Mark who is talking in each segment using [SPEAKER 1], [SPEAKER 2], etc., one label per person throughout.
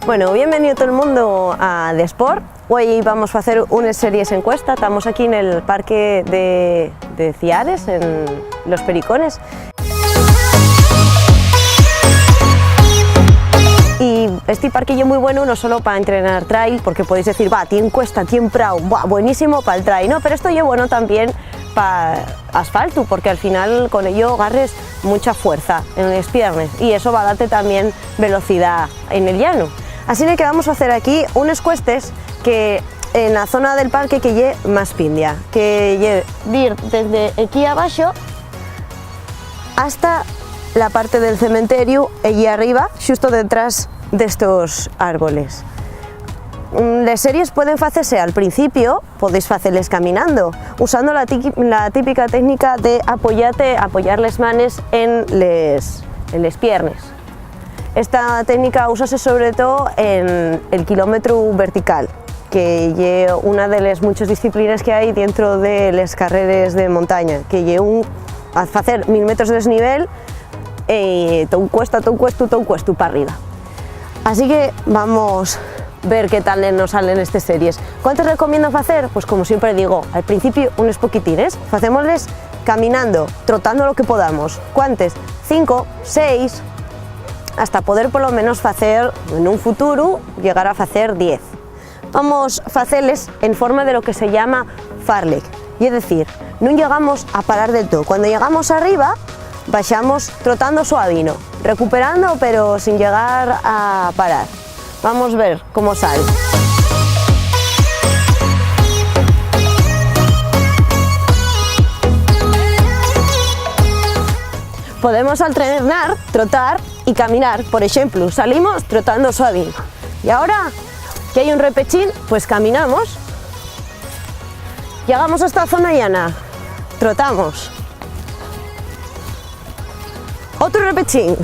[SPEAKER 1] Bueno, bienvenido todo el mundo a The Sport. Hoy vamos a hacer unas series encuesta. Estamos aquí en el parque de Ciares, en Los Pericones. Y este parquillo muy bueno no solo para entrenar trail, porque podéis decir, va, tiene cuesta, tiene prau, buenísimo para el trail, no, pero esto es bueno también para asfalto, porque al final con ello agarres mucha fuerza en las piernas y eso va a darte también velocidad en el llano. Así que vamos a hacer aquí unas cuestas que en la zona del parque que lle más pindia, que ir desde aquí abajo hasta la parte del cementerio allí arriba, justo detrás de estos árboles. Las series pueden hacerse al principio, podéis hacerles caminando, usando la típica técnica de apoyar las manos en las piernas. Esta técnica úsase sobre todo en el kilómetro vertical, que es una de las muchas disciplinas que hay dentro de las carreras de montaña, que es hacer 1000 metros de desnivel y todo cuesta para arriba. Así que vamos a ver qué tal nos salen estas series. ¿Cuántos recomiendo hacer? Pues como siempre digo, al principio unos poquitines, hacémosles caminando, trotando lo que podamos. ¿Cuántos? 5, 6, hasta poder por lo menos hacer en un futuro, llegar a hacer 10. Vamos a hacerles en forma de lo que se llama farlek, y es decir, no llegamos a parar del todo. Cuando llegamos arriba, vayamos trotando suavino, recuperando pero sin llegar a parar. Vamos a ver cómo sale. Podemos alternar, trotar y caminar. Por ejemplo, salimos trotando suavino. Y ahora que hay un repechín, pues caminamos. Llegamos a esta zona llana, trotamos. Otro repechín.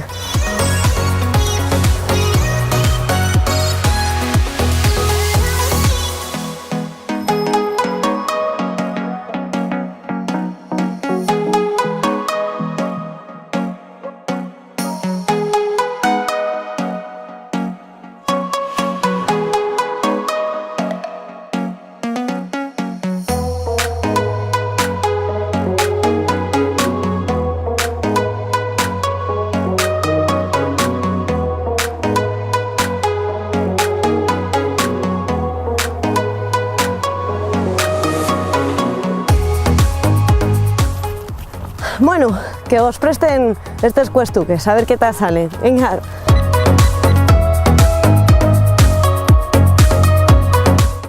[SPEAKER 1] Bueno, que os presten estos cuestuques, a ver qué tal sale. Venga.